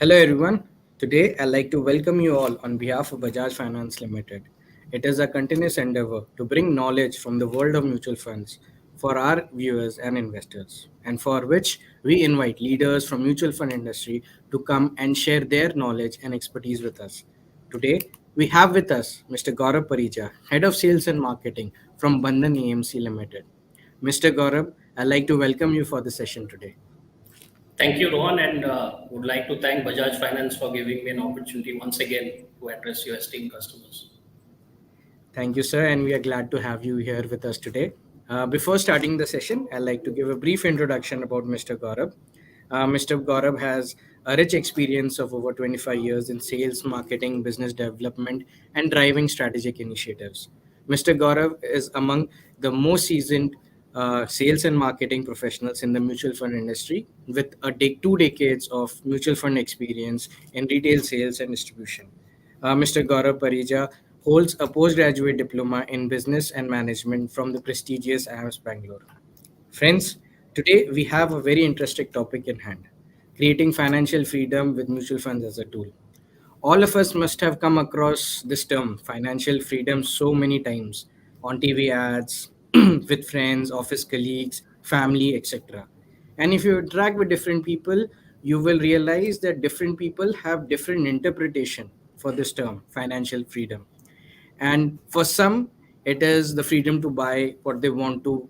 Hello everyone. Today I'd like to welcome you all on behalf of Bajaj Finance Limited. It is a continuous endeavor to bring knowledge from the world of mutual funds for our viewers and investors, and for which we invite leaders from mutual fund industry to come and share their knowledge and expertise with us. Today we have with us Mr. Gaurab Parija, Head of Sales and Marketing from Bandhan AMC Limited. Mr. Gaurab, I'd like to welcome you for the session today. Thank you, Rohan, and would like to thank Bajaj Finance for giving me an opportunity once again to address your esteemed customers. Thank you, sir, and we are glad to have you here with us today. Before starting the session, I'd like to give a brief introduction about Mr. Gaurav. Mr. Gaurav has a rich experience of over 25 years in sales, marketing, business development, and driving strategic initiatives. Mr. Gaurav is among the most seasoned sales and marketing professionals in the mutual fund industry with 2 decades of mutual fund experience in retail sales and distribution. Mr. Gaurab Parija holds a postgraduate diploma in business and management from the prestigious IIMS Bangalore. Friends, today we have a very interesting topic in hand: creating financial freedom with mutual funds as a tool. All of us must have come across this term, financial freedom, so many times on TV ads, with friends, office colleagues, family, etc. And if you interact with different people, you will realize that different people have different interpretation for this term, financial freedom. And for some, it is the freedom to buy what they want to.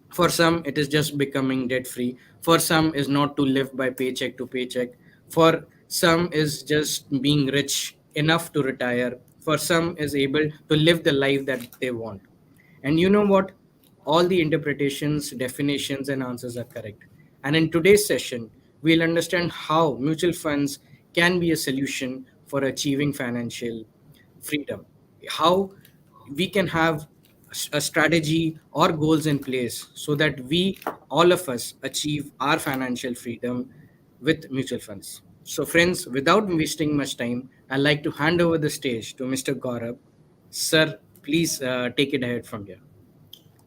For some it is just becoming debt free. For some is not to live by paycheck to paycheck. For some is just being rich enough to retire. For some is able to live the life that they want. And you know what, all the interpretations, definitions and answers are correct. And in today's session we'll understand how mutual funds can be a solution for achieving financial freedom, how we can have a strategy or goals in place so that we, all of us, achieve our financial freedom with mutual funds. So friends, without wasting much time, I'd like to hand over the stage to Mr. Gaurav. Sir, please take it ahead from here.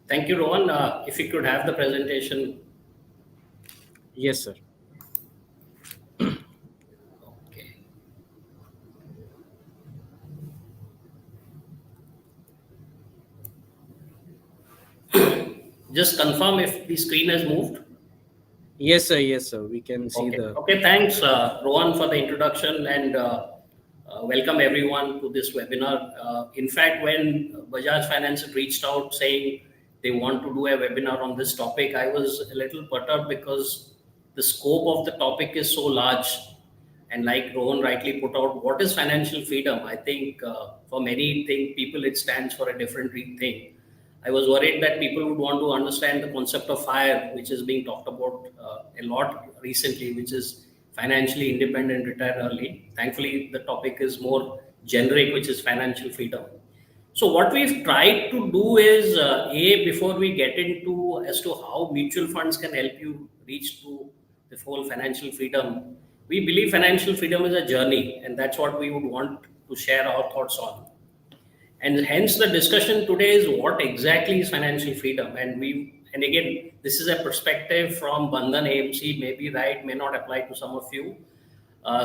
Thank you, Rohan. If you could have the presentation. Yes, sir. Okay. Just confirm if the screen has moved. Yes, sir. Yes, sir. We can see Okay. the. Okay. Thanks, Rohan, for the introduction, and welcome everyone to this webinar. In fact, when Bajaj Finance had reached out saying they want to do a webinar on this topic, I was a little perturbed because the scope of the topic is so large. And like Rohan rightly put out, what is financial freedom? I think for many people, it stands for a different thing. I was worried that people would want to understand the concept of FIRE, which is being talked about a lot recently, which is financially independent, retire early. Thankfully, the topic is more generic, which is financial freedom. So what we've tried to do is, before we get into as to how mutual funds can help you reach to the full financial freedom, we believe financial freedom is a journey, and that's what we would want to share our thoughts on. And hence the discussion today is what exactly is financial freedom. And again, this is a perspective from Bandhan AMC, may be right, may not apply to some of you.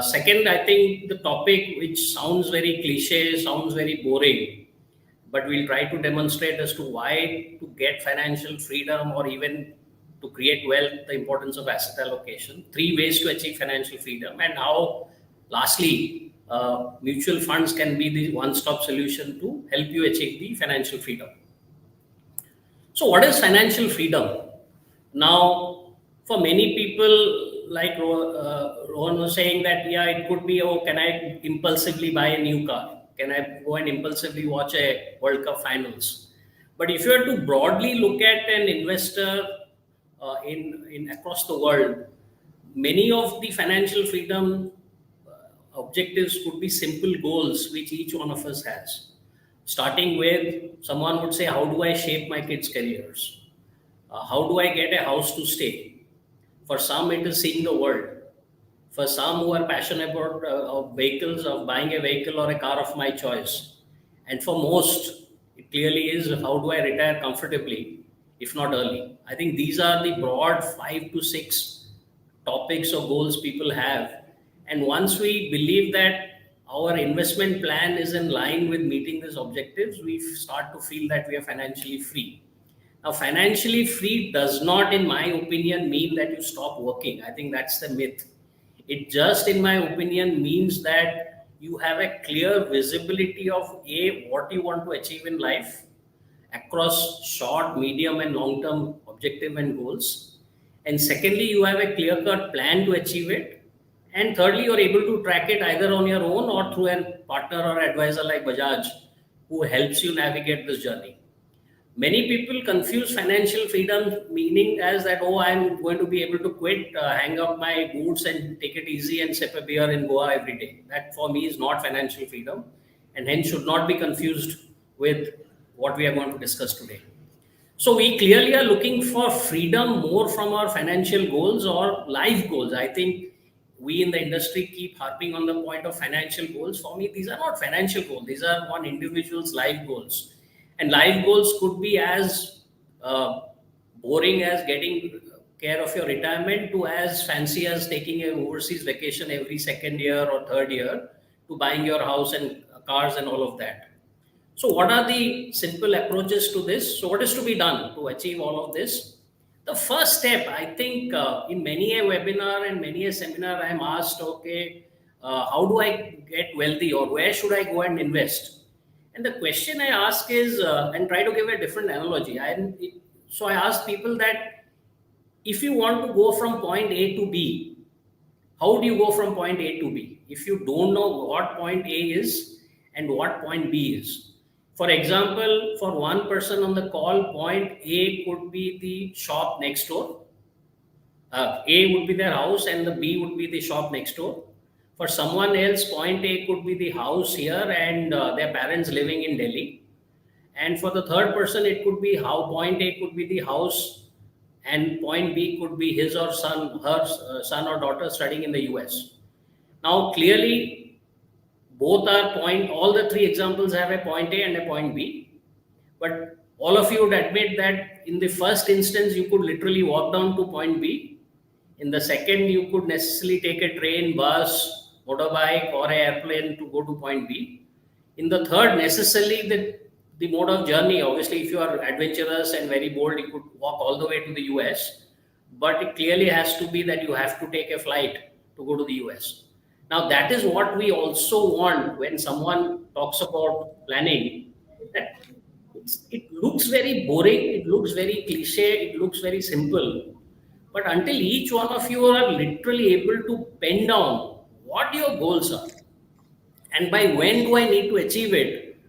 Second, I think the topic, which sounds very cliche, sounds very boring, but we'll try to demonstrate as to why to get financial freedom or even to create wealth, the importance of asset allocation, 3 ways to achieve financial freedom, and how, lastly, mutual funds can be the one-stop solution to help you achieve the financial freedom. So what is financial freedom? Now, for many people, like Rohan was saying that, yeah, it could be, oh, can I impulsively buy a new car? Can I go and impulsively watch a World Cup finals? But if you were to broadly look at an investor in across the world, many of the financial freedom objectives could be simple goals which each one of us has. Starting with, someone would say, how do I shape my kids' careers? How do I get a house to stay? For some, it is seeing the world. For some who are passionate about of vehicles, of buying a vehicle or a car of my choice. And for most, it clearly is, how do I retire comfortably, if not early? I think these are the broad 5 to 6 topics or goals people have. And once we believe that our investment plan is in line with meeting these objectives, we start to feel that we are financially free. Now, financially free does not, in my opinion, mean that you stop working. I think that's the myth. It just, in my opinion, means that you have a clear visibility of A, what you want to achieve in life across short, medium, and long term objective and goals. And secondly, you have a clear cut plan to achieve it. And thirdly, you're able to track it either on your own or through a partner or advisor like Bajaj who helps you navigate this journey. Many people confuse financial freedom meaning as that, oh, I'm going to be able to quit, hang up my boots and take it easy and sip a beer in Goa every day. That for me is not financial freedom and hence should not be confused with what we are going to discuss today. So we clearly are looking for freedom more from our financial goals or life goals. I think we in the industry keep harping on the point of financial goals. For me, these are not financial goals. These are one individual's life goals. And life goals could be as uh, boring as getting care of your retirement to as fancy as taking an overseas vacation every second year or third year to buying your house and cars and all of that. So, what are the simple approaches to this? So, what is to be done to achieve all of this? The first step, I think, in many a webinar and many a seminar, I am asked, okay, how do I get wealthy or where should I go and invest? And the question I ask is, and try to give a different analogy. So, I ask people that if you want to go from point A to B, how do you go from point A to B? If you don't know what point A is and what point B is. For example, for one person on the call, point A could be the shop next door. A would be their house and the B would be the shop next door. For someone else, point A could be the house here and their parents living in Delhi. And for the third person, it could be how point A could be the house and point B could be his or son, her son or daughter studying in the US. Now, clearly, both are point, all the three examples have a point A and a point B. But all of you would admit that in the first instance, you could literally walk down to point B. In the second, you could necessarily take a train, bus, motorbike, or an airplane to go to point B. In the third, necessarily the mode of journey, obviously, if you are adventurous and very bold, you could walk all the way to the US. But it clearly has to be that you have to take a flight to go to the US. Now, that is what we also want when someone talks about planning. That it looks very boring, it looks very cliche, it looks very simple. But until each one of you are literally able to pen down what your goals are and by when do I need to achieve it,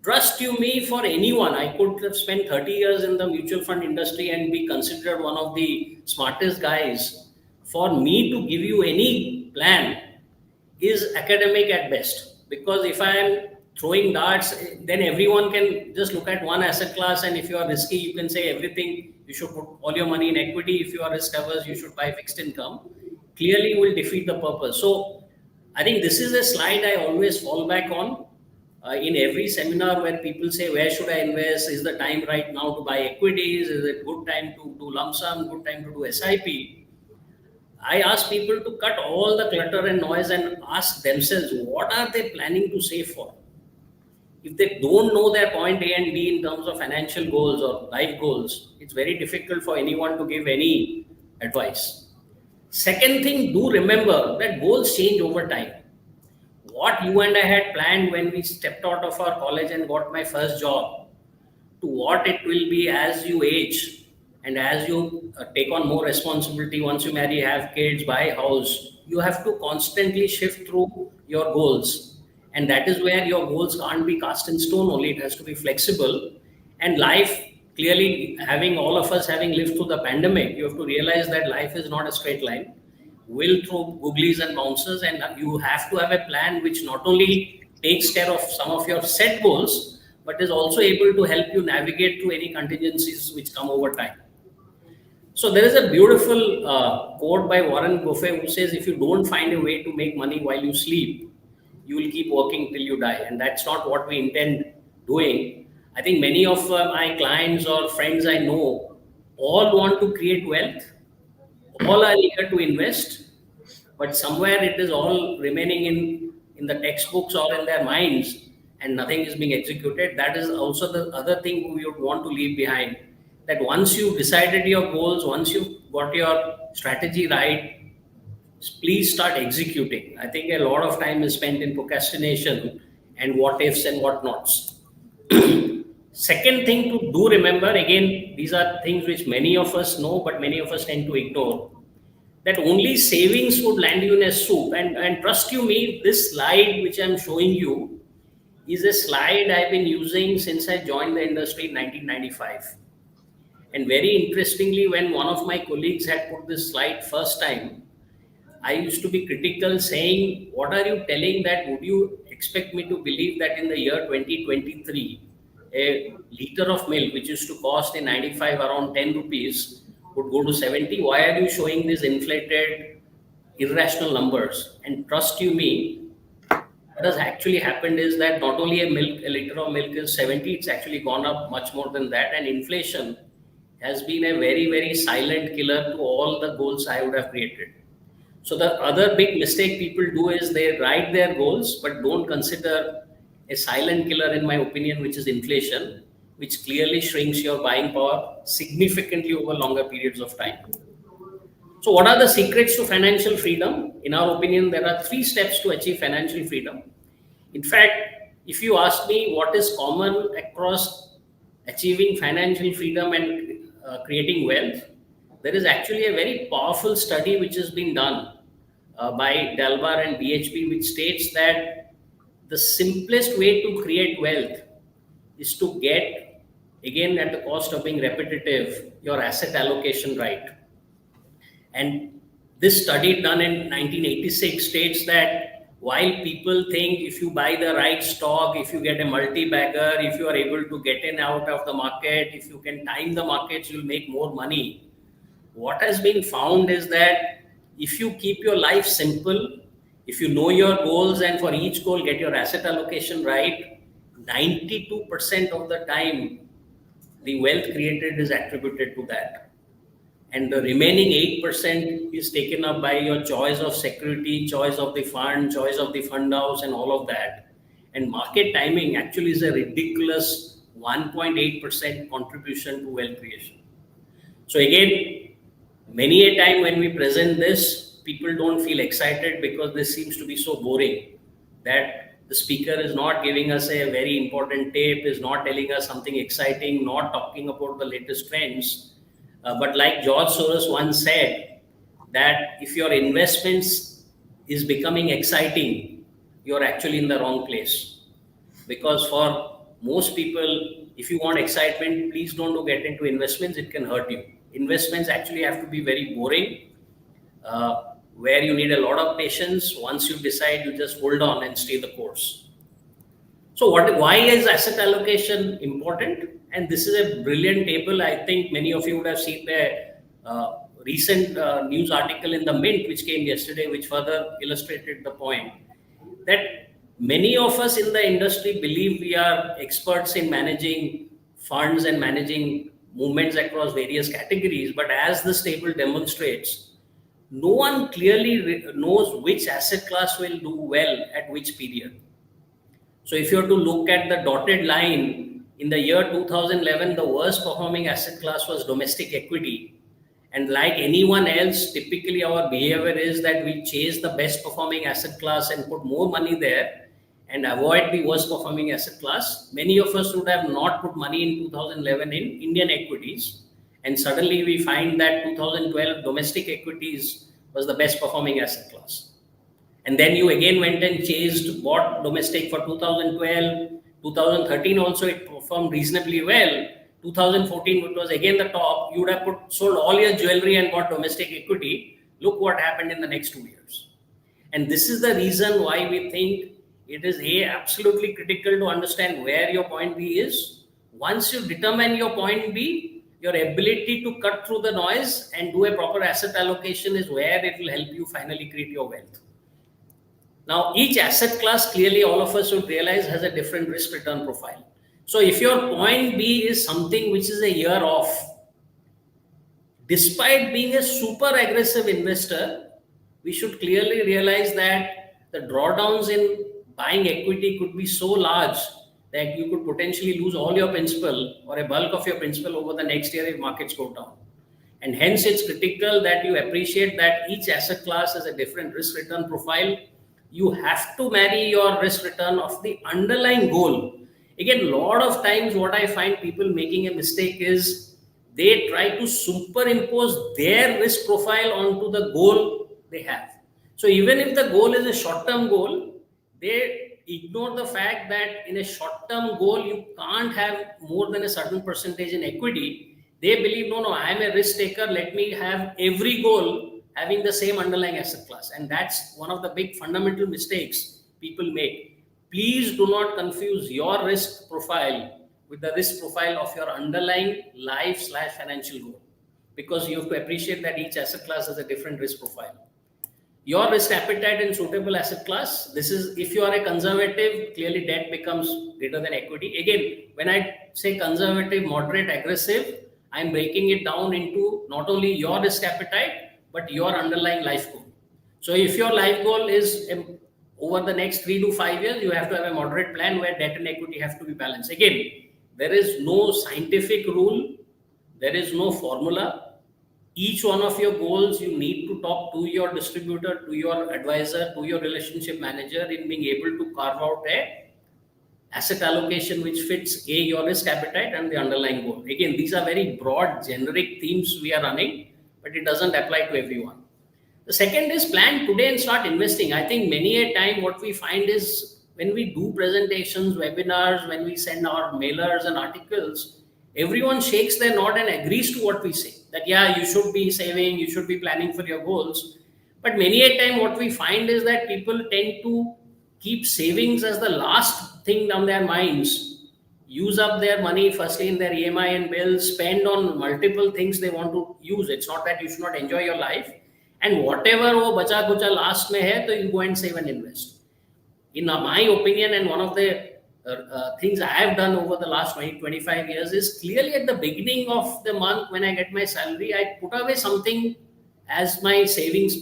trust you me, for anyone, I could have spent 30 years in the mutual fund industry and be considered one of the smartest guys. For me to give you any plan is academic at best, because if I am throwing darts, then everyone can just look at one asset class, and if you are risky, you can say everything, you should put all your money in equity. If you are risk averse, you should buy fixed income. Clearly, you will defeat the purpose. So, I think this is a slide I always fall back on in every seminar where people say, where should I invest? Is the time right now to buy equities? Is it good time to do lump sum? Good time to do SIP? I ask people to cut all the clutter and noise and ask themselves, what are they planning to save for? If they don't know their point A and B in terms of financial goals or life goals, it's very difficult for anyone to give any advice. Second thing, do remember that goals change over time. What you and I had planned when we stepped out of our college and got my first job to what it will be as you age and as you take on more responsibility, once you marry, have kids, buy a house, you have to constantly shift through your goals. And that is where your goals can't be cast in stone, only it has to be flexible. And life, clearly, having all of us having lived through the pandemic, you have to realize that life is not a straight line. Will throw googlies and bounces, and you have to have a plan which not only takes care of some of your set goals, but is also able to help you navigate through any contingencies which come over time. So there is a beautiful quote by Warren Buffett who says, if you don't find a way to make money while you sleep, you will keep working till you die. And that's not what we intend doing. I think many of my clients or friends I know all want to create wealth, all are eager to invest, but somewhere it is all remaining in the textbooks or in their minds, and nothing is being executed. That is also the other thing we would want to leave behind, that once you've decided your goals, once you've got your strategy right, please start executing. I think a lot of time is spent in procrastination and what ifs and what nots. Second thing to do remember, again, these are things which many of us know, but many of us tend to ignore, that only savings would land you in a soup. And trust you me, this slide which I'm showing you is a slide I've been using since I joined the industry in 1995. And very interestingly, when one of my colleagues had put this slide first time, I used to be critical, saying, what are you telling, that would you expect me to believe that in the year 2023, a liter of milk, which used to cost in 95 around 10 rupees, would go to 70? Why are you showing these inflated, irrational numbers? And trust you me, what has actually happened is that not only a liter of milk is 70, it's actually gone up much more than that. And inflation has been a very, very silent killer to all the goals I would have created. So the other big mistake people do is they write their goals, but don't consider a silent killer, in my opinion, which is inflation, which clearly shrinks your buying power significantly over longer periods of time. So what are the secrets to financial freedom? In our opinion, there are 3 steps to achieve financial freedom. In fact, if you ask me what is common across achieving financial freedom and creating wealth, there is actually a very powerful study which has been done by Dalbar and BHP, which states that the simplest way to create wealth is to get, again at the cost of being repetitive, your asset allocation right. And this study done in 1986 states that while people think if you buy the right stock, if you get a multi-bagger, if you are able to get in out of the market, if you can time the markets, you'll make more money. What has been found is that if you keep your life simple, if you know your goals and for each goal get your asset allocation right, 92% of the time the wealth created is attributed to that. And the remaining 8% is taken up by your choice of security, choice of the fund, choice of the fund house, and all of that. And market timing actually is a ridiculous 1.8% contribution to wealth creation. So again, many a time when we present this, people don't feel excited because this seems to be so boring, that the speaker is not giving us a very important tip, is not telling us something exciting, not talking about the latest trends. But like George Soros once said, that if your investments is becoming exciting, you're actually in the wrong place. Because for most people, if you want excitement, please don't get into investments, it can hurt you. Investments actually have to be very boring, where you need a lot of patience. Once you decide, you just hold on and stay the course. So why is asset allocation important? And this is a brilliant table. I think many of you would have seen the recent news article in the Mint, which came yesterday, which further illustrated the point that many of us in the industry believe we are experts in managing funds and managing movements across various categories. But as this table demonstrates, no one clearly knows which asset class will do well at which period. So if you are to look at the dotted line, in the year 2011, the worst performing asset class was domestic equity. And like anyone else, typically our behavior is that we chase the best performing asset class and put more money there and avoid the worst performing asset class. Many of us would have not put money in 2011 in Indian equities. And suddenly we find that 2012 domestic equities was the best performing asset class. And then you again went and bought domestic for 2012, 2013 also it performed reasonably well. 2014, it was again the top. You would have sold all your jewelry and bought domestic equity. Look what happened in the next 2 years. And this is the reason why we think it is absolutely critical to understand where your point B is. Once you determine your point B, your ability to cut through the noise and do a proper asset allocation is where it will help you finally create your wealth. Now, each asset class, clearly all of us should realize, has a different risk return profile. So if your point B is something which is a year off, despite being a super aggressive investor, we should clearly realize that the drawdowns in buying equity could be so large that you could potentially lose all your principal or a bulk of your principal over the next year if markets go down. And hence, it's critical that you appreciate that each asset class has a different risk return profile. You have to marry your risk return of the underlying goal. Again, a lot of times, what I find people making a mistake is they try to superimpose their risk profile onto the goal they have. So, even if the goal is a short term goal, they ignore the fact that in a short term goal, you can't have more than a certain percentage in equity. They believe, no, I am a risk taker. Let me have every goal having the same underlying asset class. And that's one of the big fundamental mistakes people make. Please do not confuse your risk profile with the risk profile of your underlying life/financial goal, because you have to appreciate that each asset class has a different risk profile. Your risk appetite and suitable asset class, this is, if you are a conservative, clearly debt becomes greater than equity. Again, when I say conservative, moderate, aggressive, I'm breaking it down into not only your risk appetite, but your underlying life goal. So if your life goal is over the next 3 to 5 years, you have to have a moderate plan where debt and equity have to be balanced. Again, there is no scientific rule, there is no formula. Each one of your goals, you need to talk to your distributor, to your advisor, to your relationship manager in being able to carve out a asset allocation which fits your risk appetite and the underlying goal. Again, these are very broad, generic themes we are running, but it doesn't apply to everyone. The second is plan today and start investing. I think many a time what we find is when we do presentations, webinars, when we send our mailers and articles, everyone shakes their nod and agrees to what we say. That, yeah, you should be saving, you should be planning for your goals. But many a time what we find is that people tend to keep savings as the last thing on their minds, use up their money firstly in their EMI and bills, spend on multiple things they want to use. It's not that you should not enjoy your life. And whatever wo bacha kucha last mein hai, so you go and save and invest. In my opinion, and one of the things I have done over the last 25 years is clearly at the beginning of the month when I get my salary, I put away something as my savings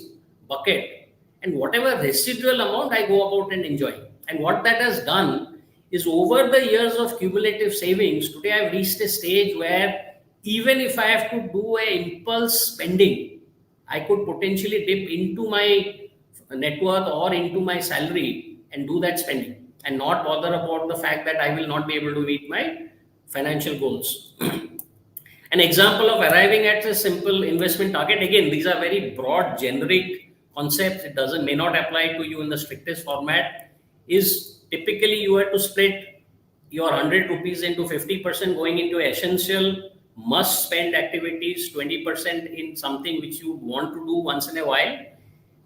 bucket, and whatever residual amount I go about and enjoy. And what that has done is over the years of cumulative savings, today I've reached a stage where even if I have to do a impulse spending, I could potentially dip into my net worth or into my salary and do that spending and not bother about the fact that I will not be able to meet my financial goals. An example of arriving at a simple investment target, again, these are very broad, generic concepts. It may not apply to you in the strictest format, is typically you have to split your 100 rupees into 50% going into essential must spend activities, 20% in something which you want to do once in a while,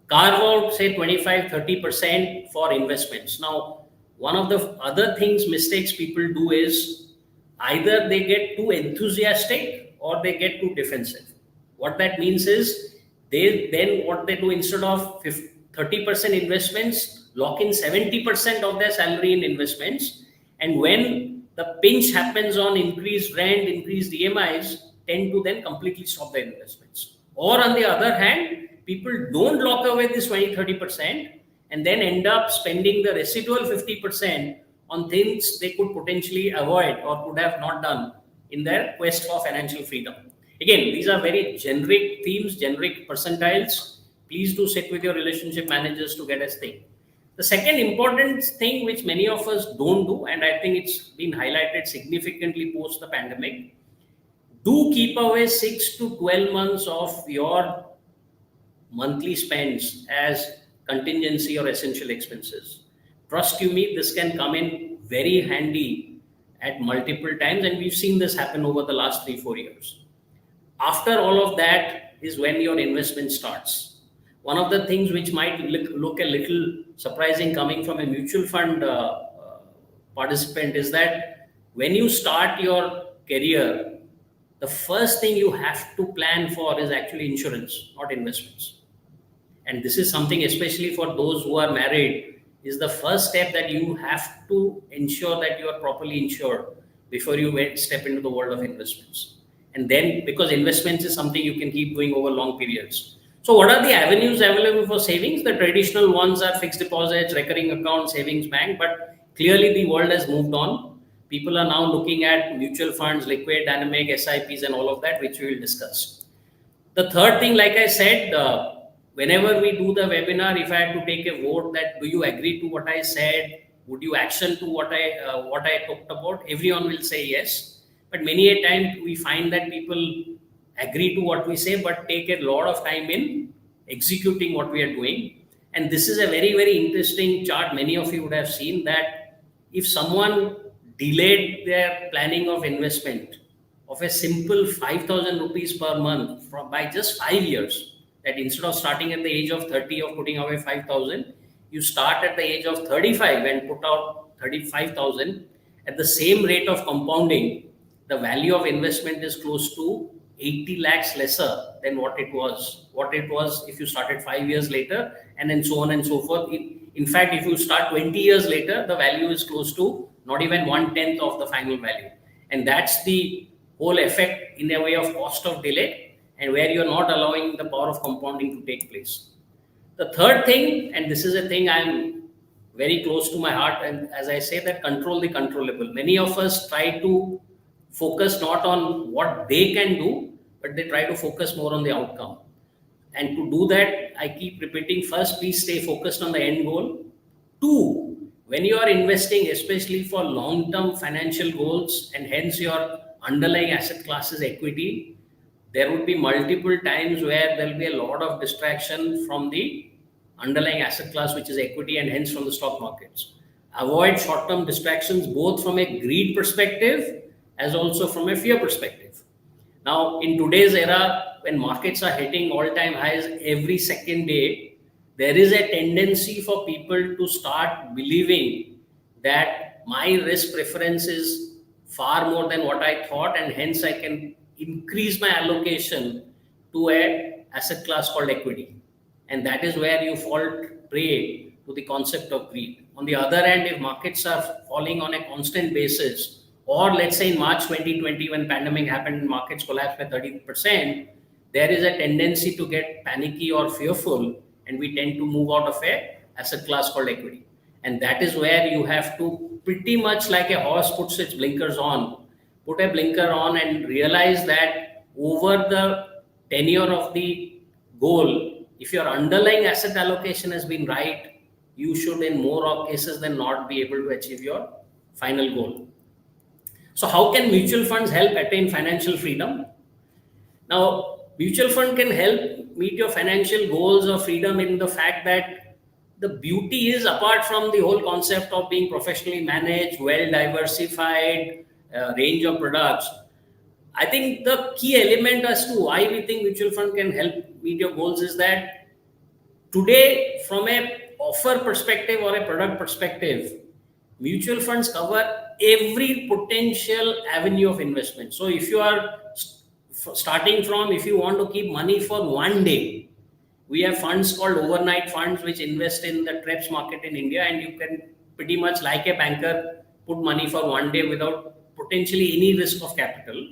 carve out say 25-30% for investments. Now, one of the other things mistakes people do is either they get too enthusiastic or they get too defensive. What that means is what they do, instead of 30% investments, lock in 70% of their salary in investments, and when the pinch happens on increased rent, increased EMIs, tend to then completely stop their investments. Or on the other hand, people don't lock away this 20-30% and then end up spending the residual 50% on things they could potentially avoid or could have not done in their quest for financial freedom. Again, these are very generic themes, generic percentiles. Please do sit with your relationship managers to get a thing. The second important thing which many of us don't do, and I think it's been highlighted significantly post the pandemic, do keep away 6 to 12 months of your monthly spends as contingency or essential expenses. Trust you me, this can come in very handy at multiple times, and we've seen this happen over the last 3-4 years. After all of that is when your investment starts. One of the things which might look a little surprising coming from a mutual fund participant is that when you start your career, the first thing you have to plan for is actually insurance, not investments. And this is something, especially for those who are married, is the first step that you have to ensure that you are properly insured before you step into the world of investments. And then, because investments is something you can keep doing over long periods. So what are the avenues available for savings? The traditional ones are fixed deposits, recurring accounts, savings bank, but clearly the world has moved on. People are now looking at mutual funds, liquid, dynamic, SIPs, and all of that, which we will discuss. The third thing, like I said, whenever we do the webinar, if I had to take a vote that do you agree to what I said, would you action to what I talked about, everyone will say yes. But many a time we find that people agree to what we say, but take a lot of time in executing what we are doing. And this is a very, very interesting chart. Many of you would have seen that if someone delayed their planning of investment of a simple 5,000 rupees per month by just 5 years, that instead of starting at the age of 30 of putting away 5,000, you start at the age of 35 and put out 35,000 at the same rate of compounding, the value of investment is close to 80 lakhs lesser than what it was if you started 5 years later, and then so on and so forth. In fact, if you start 20 years later, the value is close to not even 1/10 of the final value. And that's the whole effect in a way of cost of delay, and where you're not allowing the power of compounding to take place. The third thing, and this is a thing I'm very close to my heart, and as I say that, control the controllable. Many of us try to focus not on what they can do, but they try to focus more on the outcome. And to do that, I keep repeating, first, please stay focused on the end goal. Two, when you are investing, especially for long-term financial goals, and hence your underlying asset class is equity, there would be multiple times where there will be a lot of distraction from the underlying asset class, which is equity, and hence from the stock markets. Avoid short-term distractions, both from a greed perspective as also from a fear perspective. Now, in today's era, when markets are hitting all-time highs every second day, there is a tendency for people to start believing that my risk preference is far more than what I thought, and hence I can increase my allocation to a asset class called equity. And that is where you fall prey to the concept of greed. On the other hand, if markets are falling on a constant basis, or let's say in March 2020, when pandemic happened and markets collapsed by 30%, there is a tendency to get panicky or fearful, and we tend to move out of a asset class called equity. And that is where you have to, pretty much like a horse puts its blinkers on, put a blinker on and realize that over the tenure of the goal, if your underlying asset allocation has been right, you should in more cases than not be able to achieve your final goal. So how can mutual funds help attain financial freedom? Now, mutual fund can help meet your financial goals or freedom in the fact that the beauty is, apart from the whole concept of being professionally managed, well diversified, range of products, I think the key element as to why we think mutual fund can help meet your goals is that today, from a offer perspective or a product perspective, mutual funds cover every potential avenue of investment. So if you are starting from, if you want to keep money for one day, we have funds called overnight funds which invest in the TREPS market in India, and you can pretty much, like a banker, put money for one day without potentially any risk of capital.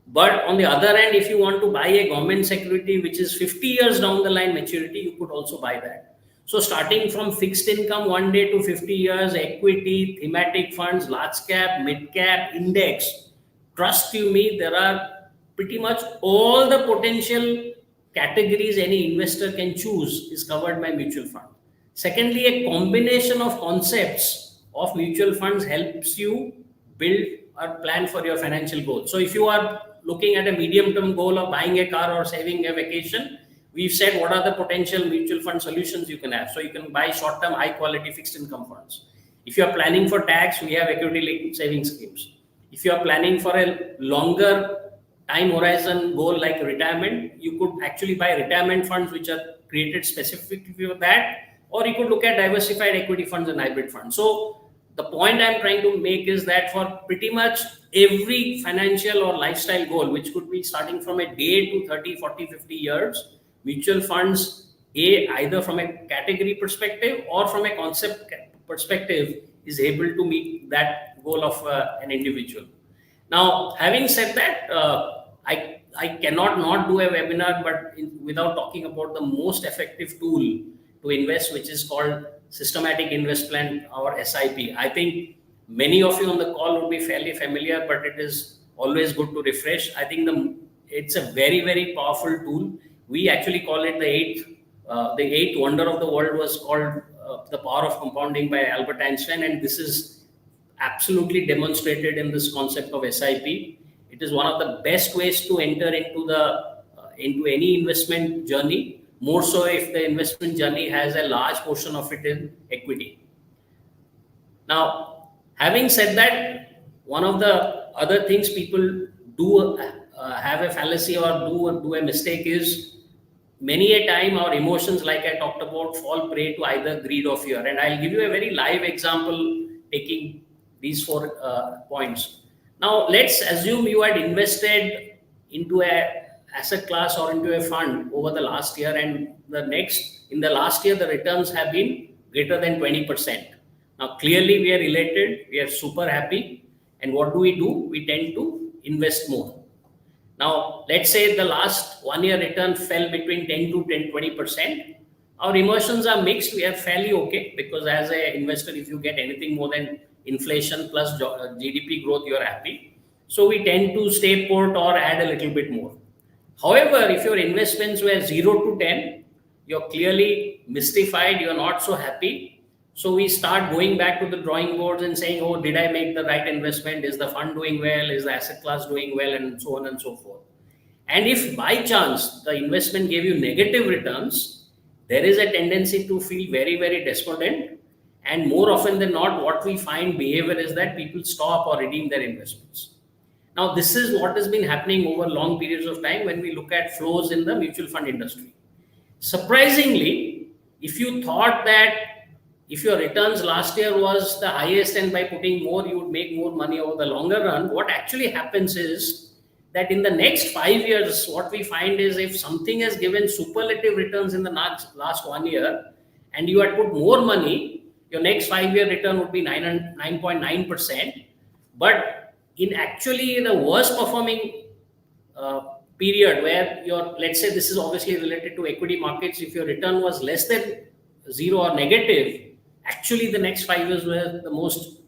But on the other hand, if you want to buy a government security which is 50 years down the line maturity, you could also buy that. So starting from fixed income one day to 50 years, equity, thematic funds, large cap, mid cap, index, trust you me, there are pretty much all the potential categories any investor can choose is covered by mutual fund. Secondly, a combination of concepts of mutual funds helps you build or plan for your financial goals. So if you are looking at a medium term goal of buying a car or saving a vacation, we've said what are the potential mutual fund solutions you can have. So you can buy short term, high quality fixed income funds. If you are planning for tax, we have equity linked savings schemes. If you are planning for a longer time horizon goal like retirement, you could actually buy retirement funds which are created specifically for that, or you could look at diversified equity funds and hybrid funds. So the point I'm trying to make is that for pretty much every financial or lifestyle goal, which could be starting from a day to 30, 40, 50 years, mutual funds, either from a category perspective or from a concept perspective, is able to meet that goal of an individual. Now, having said that, I cannot not do a webinar, but without talking about the most effective tool to invest, which is called systematic investment or SIP. I think many of you on the call would be fairly familiar, but it is always good to refresh. I think it's a very, very powerful tool. We actually call it the eighth wonder of the world was called The Power of Compounding by Albert Einstein, and this is absolutely demonstrated in this concept of SIP. It is one of the best ways to enter into any investment journey, more so if the investment journey has a large portion of it in equity. Now, having said that, one of the other things people do have a fallacy or do a mistake is many a time our emotions, like I talked about, fall prey to either greed or fear. And I'll give you a very live example taking these 4 points. Now, let's assume you had invested into a asset class or into a fund over the last year, and in the last year, the returns have been greater than 20%. Now, clearly we are related, we are super happy. And what do? We tend to invest more. Now, let's say the last 1 year return fell between 10 to 20%. Our emotions are mixed. We are fairly okay because as an investor, if you get anything more than inflation plus GDP growth, you're happy. So we tend to stay put or add a little bit more. However, if your investments were 0 to 10, you're clearly mystified, you're not so happy. So we start going back to the drawing boards and saying, oh, did I make the right investment? Is the fund doing well? Is the asset class doing well? And so on and so forth. And if by chance the investment gave you negative returns, there is a tendency to feel very, very despondent. And more often than not, what we find behavior is that people stop or redeem their investments. Now, this is what has been happening over long periods of time when we look at flows in the mutual fund industry. Surprisingly, if you thought that if your returns last year was the highest and by putting more, you would make more money over the longer run, what actually happens is that in the next 5 years, what we find is if something has given superlative returns in the last 1 year and you had put more money, your next 5-year return would be 9.9%. But in actually the worst performing period where let's say this is obviously related to equity markets, if your return was less than 0 or negative, actually the next 5 years were the most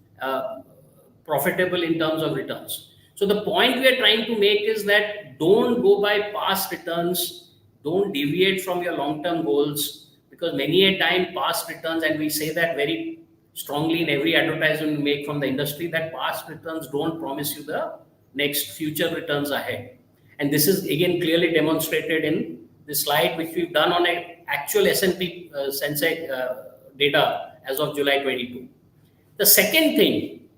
profitable in terms of returns. So the point we are trying to make is that don't go by past returns, don't deviate from your long-term goals, because many a time past returns, and we say that very strongly in every advertisement we make from the industry, that past returns don't promise you the next future returns ahead. And this is again clearly demonstrated in this slide, which we've done on an actual S&P Sensex data as of July 22. The second thing,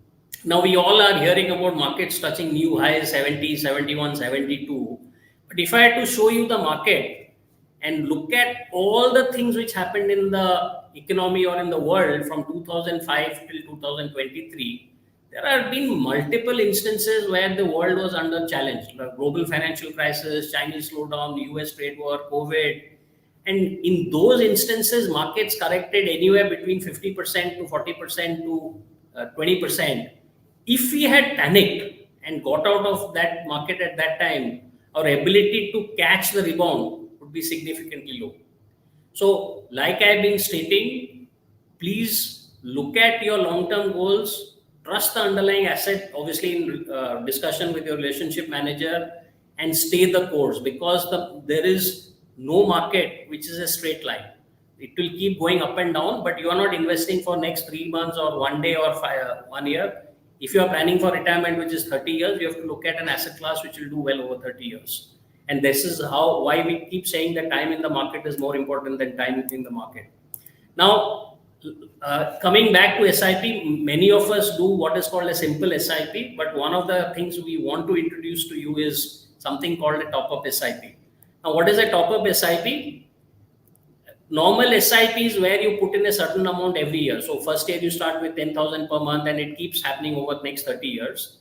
now we all are hearing about markets touching new highs, 70, 71, 72. But if I had to show you the market and look at all the things which happened in the economy or in the world from 2005 till 2023, there have been multiple instances where the world was under challenge. The global financial crisis, Chinese slowdown, US trade war, COVID. And in those instances, markets corrected anywhere between 50% to 40% to 20%. If we had panicked and got out of that market at that time, our ability to catch the rebound would be significantly low. So, like I've been stating, please look at your long-term goals, trust the underlying asset, obviously in discussion with your relationship manager, and stay the course, because there is no market which is a straight line. It will keep going up and down, but you are not investing for next 3 months or 1 day or 1 year. If you are planning for retirement, which is 30 years, you have to look at an asset class which will do well over 30 years. And this is why we keep saying that time in the market is more important than time within the market. Now, coming back to SIP, many of us do what is called a simple SIP, but one of the things we want to introduce to you is something called a top-up SIP. Now, what is a top-up SIP? Normal SIP is where you put in a certain amount every year. So first year you start with 10,000 per month and it keeps happening over the next 30 years.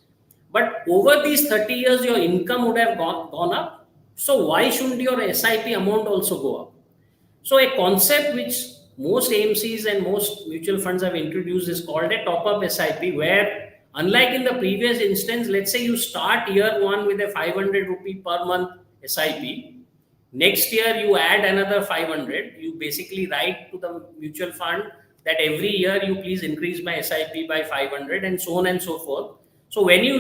But over these 30 years, your income would have gone up. So why shouldn't your SIP amount also go up? So a concept which most AMCs and most mutual funds have introduced is called a top-up SIP, where Unlike in the previous instance, let's say you start year one with a 500 rupee per month SIP. Next year, you add another 500. You basically write to the mutual fund that every year you please increase my SIP by 500 and so on and so forth. So when you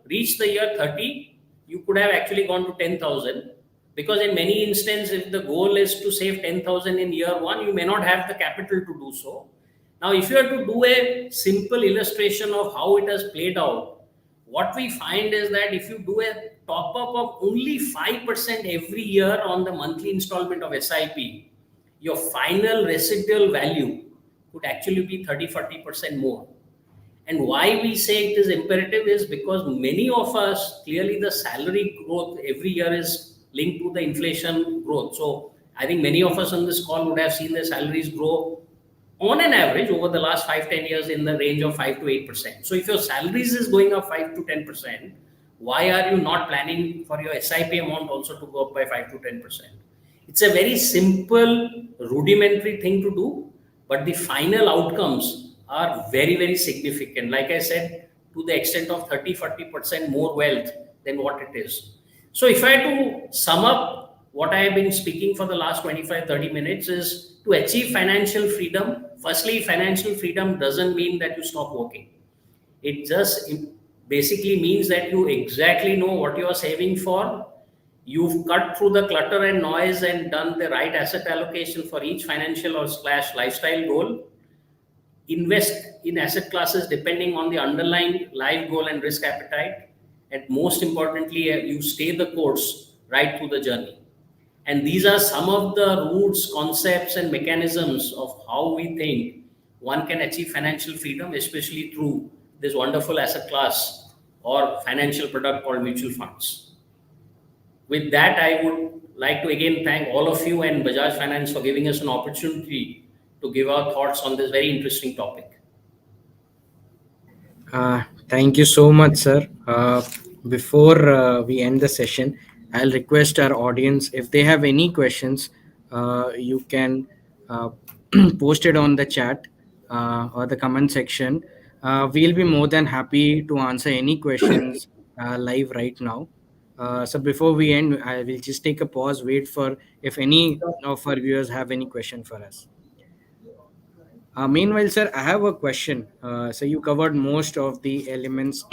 reach the year 30, you could have actually gone to 10,000, because in many instances, if the goal is to save 10,000 in year one, you may not have the capital to do so. Now, if you are to do a simple illustration of how it has played out, what we find is that if you do a top up of only 5% every year on the monthly installment of SIP, your final residual value could actually be 30-40% more. And why we say it is imperative is because many of us, clearly the salary growth every year is linked to the inflation growth. So I think many of us on this call would have seen their salaries grow on an average over the last 5-10 years in the range of 5 to 8%. So if your salaries is going up 5 to 10%, why are you not planning for your SIP amount also to go up by 5 to 10%? It's a very simple, rudimentary thing to do, but the final outcomes are very, very significant. Like I said, to the extent of 30-40% more wealth than what it is. So if I had to sum up what I have been speaking for the last 25-30 minutes is to achieve financial freedom. Firstly, financial freedom doesn't mean that you stop working. It just basically means that you exactly know what you are saving for. You've cut through the clutter and noise and done the right asset allocation for each financial or / lifestyle goal. Invest in asset classes depending on the underlying life goal and risk appetite. And most importantly, you stay the course right through the journey. And these are some of the roots, concepts, and mechanisms of how we think one can achieve financial freedom, especially through this wonderful asset class or financial product called mutual funds. With that, I would like to again thank all of you and Bajaj Finance for giving us an opportunity to give our thoughts on this very interesting topic. Thank you so much, sir. Before we end the session, I'll request our audience, if they have any questions, you can uh, post it on the chat or the comment section. We'll be more than happy to answer any questions live right now. So before we end, I will just take a pause, wait for if any of our viewers have any question for us. Meanwhile, sir, I have a question. So you covered most of the elements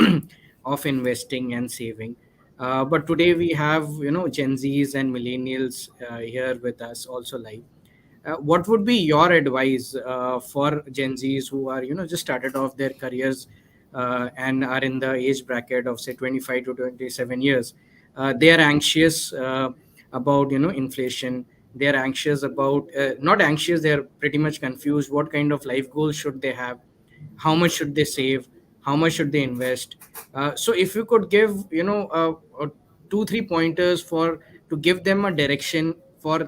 of investing and saving, but today we have Gen Zs and millennials here with us also live. What would be your advice for Gen Zs who are just started off their careers and are in the age bracket of say 25 to 27 years? They are anxious about inflation. They are anxious about not anxious, they are pretty much confused what kind of life goals should they have, how much should they save, how much should they invest. So if you could give 2 3 pointers for to give them a direction for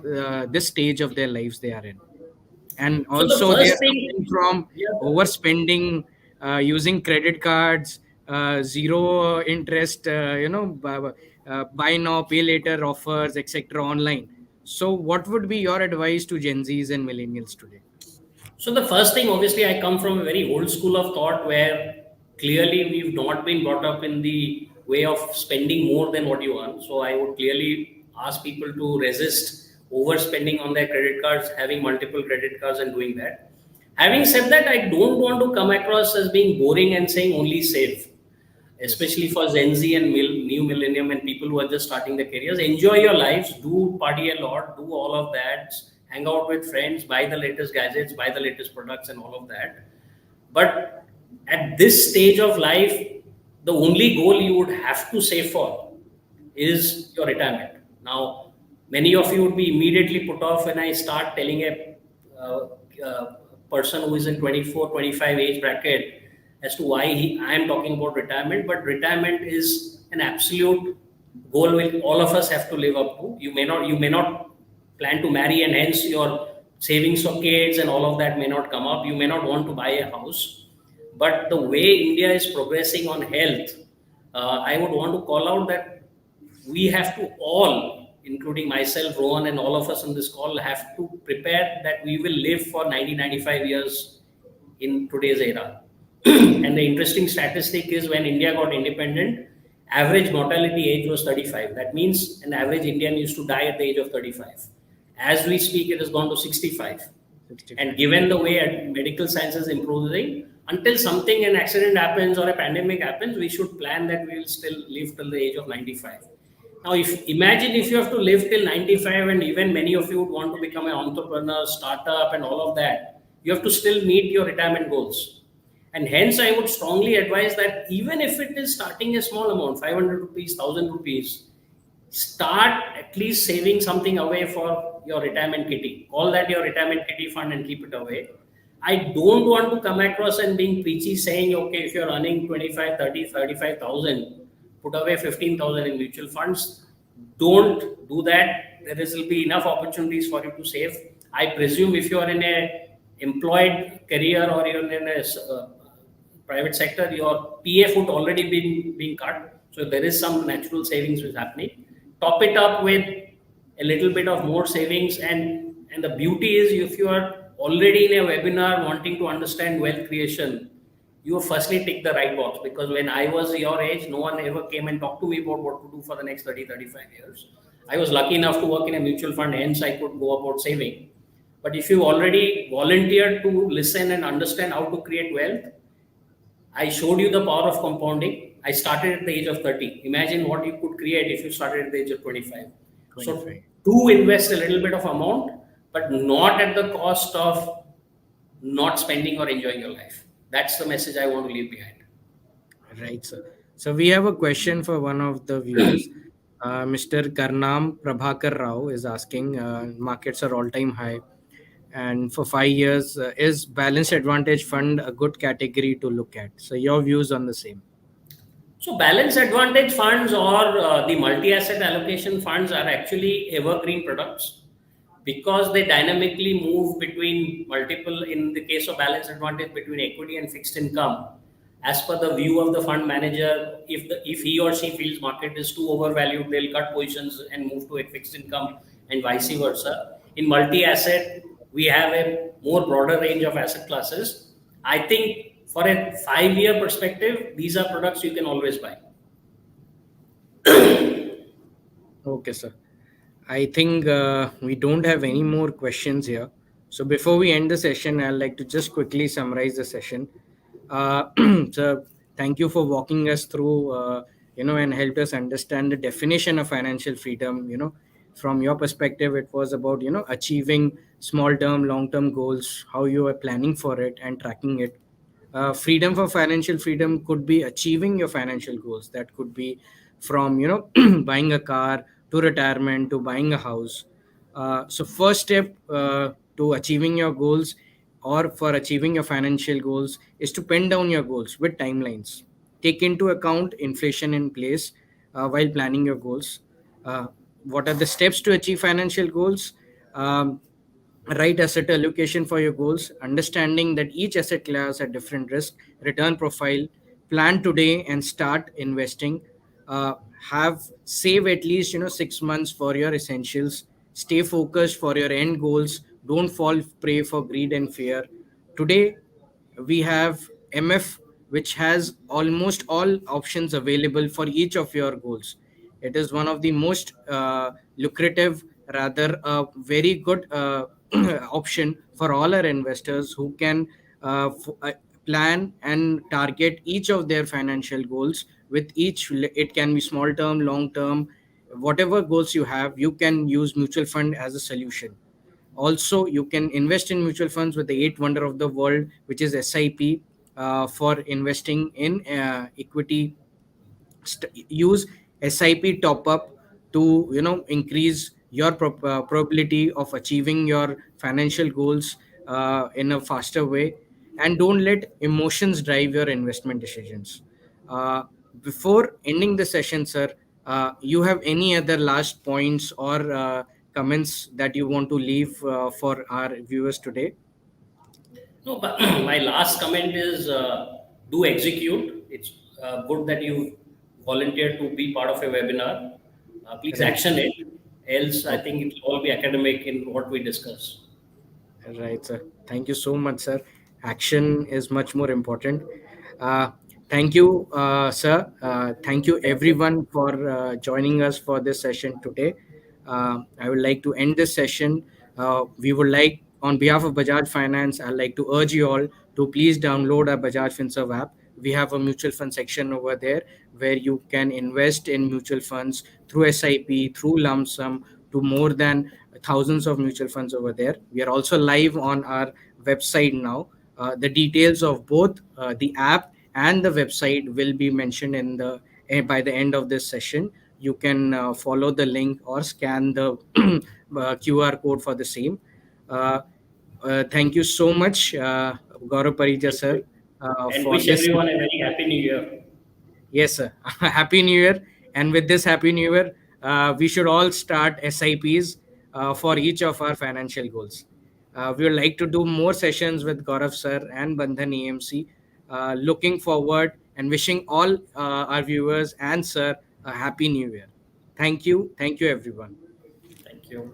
this stage of their lives they are in, and So the also they first are suffering thing, from yeah, overspending, using credit cards, zero interest, buy now pay later offers, etc. online. So what would be your advice to Gen Zs and millennials today? So the first thing, obviously, I come from a very old school of thought where clearly we've not been brought up in the way of spending more than what you earn. So I would clearly ask people to resist overspending on their credit cards, having multiple credit cards and doing that. Having said that, I don't want to come across as being boring and saying only save, Yes. especially for Gen Z and new millennium and people who are just starting their careers. Enjoy your lives, do party a lot, do all of that, hang out with friends, buy the latest gadgets, buy the latest products, and all of that. But at this stage of life, the only goal you would have to save for is your retirement. Now, many of you would be immediately put off when I start telling a uh, uh, person who is in 24, 25 age bracket as to why I am talking about retirement. But retirement is an absolute goal which all of us have to live up to. You may not plan to marry, and hence your savings for kids and all of that may not come up. You may not want to buy a house, but the way India is progressing on health, I would want to call out that we have to all, including myself, Rohan, and all of us on this call, have to prepare that we will live for 90, 95 years in today's era. And the interesting statistic is when India got independent, average mortality age was 35. That means an average Indian used to die at the age of 35. As we speak, it has gone to 65. And 65. given the way medical science is improving, until something, an accident happens or a pandemic happens, we should plan that we will still live till the age of 95. Now, if imagine if you have to live till 95, and even many of you would want to become an entrepreneur, startup, and all of that, you have to still meet your retirement goals. And hence, I would strongly advise that even if it is starting a small amount, 500 rupees, 1000 rupees, start at least saving something away for your retirement kitty. Call that your retirement kitty fund and keep it away. I don't want to come across and being preachy saying, okay, if you're earning 25, 30, 35,000, put away 15,000 in mutual funds. Don't do that. There will be enough opportunities for you to save. I presume if you are in a employed career or you're in a private sector, your PF would already being cut. So there is some natural savings which is happening. Top it up with a little bit of more savings, and the beauty is if you are already in a webinar wanting to understand wealth creation, you firstly tick the right box, because when I was your age, no one ever came and talked to me about what to do for the next 30, 35 years. I was lucky enough to work in a mutual fund, hence I could go about saving. But if you already volunteered to listen and understand how to create wealth, I showed you the power of compounding. I started at the age of 30. Imagine what you could create if you started at the age of 25. So 25. do invest a little bit of amount, but not at the cost of not spending or enjoying your life. That's the message I want to leave behind. Right, sir. So we have a question for one of the viewers. Mr. Karnam Prabhakar Rao is asking, markets are all-time high, and for 5 years, is balanced advantage fund a good category to look at? So your views on the same. So balance advantage funds or the multi-asset allocation funds are actually evergreen products, because they dynamically move between multiple, in the case of balance advantage, between equity and fixed income. As per the view of the fund manager, if he or she feels market is too overvalued, they'll cut positions and move to a fixed income, and vice versa. In multi-asset, we have a more broader range of asset classes. I think for a 5 year perspective, these are products you can always buy. Okay, sir. I think we don't have any more questions here. So before we end the session, I'd like to just quickly summarize the session. Uh, so thank you for walking us through, and helped us understand the definition of financial freedom. From your perspective, it was about, achieving small term, long term goals, how you are planning for it and tracking it. Freedom for financial freedom could be achieving your financial goals. That could be from, buying a car to retirement to buying a house. So first step to achieving your goals or for achieving your financial goals is to pen down your goals with timelines. Take into account inflation in place while planning your goals. uh, what are the steps to achieve financial goals? Right asset allocation for your goals, understanding that each asset class has different risk return profile. Plan today and start investing. uh, have save at least 6 months for your essentials. Stay focused for your end goals. Don't fall prey for greed and fear. Today we have MF, which has almost all options available for each of your goals. It is one of the most lucrative, rather a very good option for all our investors who can plan and target each of their financial goals with each. It can be small term, long term, whatever goals you have. You can use mutual fund as a solution. Also, you can invest in mutual funds with the eighth wonder of the world, which is SIP, for investing in equity. Use SIP top up to increase your probability of achieving your financial goals in a faster way. And don't let emotions drive your investment decisions. uh, Before ending the session, sir, you have any other last points or comments that you want to leave for our viewers today? No, but my last comment is do execute. It's good that you volunteered to be part of a webinar. Please Right. action it. Else, I Okay. think it will all be academic in what we discuss. Right, sir. Thank you so much, sir. Action is much more important. Uh, Thank you, sir. Thank you, Thank you. everyone, for joining us for this session today. I would like to end this session. We would like, on behalf of Bajaj Finance, I'd like to urge you all to please download our Bajaj FinServ app. We have a mutual fund section over there where you can invest in mutual funds through SIP, through lump sum, to more than thousands of mutual funds over there. We are also live on our website now. The details of both the app and the website will be mentioned in the by the end of this session. You can follow the link or scan the QR code for the same. Uh, Thank you so much, Gaurav Parija Thank sir, you. And for wish this. everyone a very happy new year. Yes, sir. Happy New Year. And with this Happy New Year, we should all start SIPs for each of our financial goals. We would like to do more sessions with Gaurav sir and Bandhan AMC. Looking forward and wishing all our viewers and sir a Happy New Year. Thank you. Thank you, everyone. Thank you.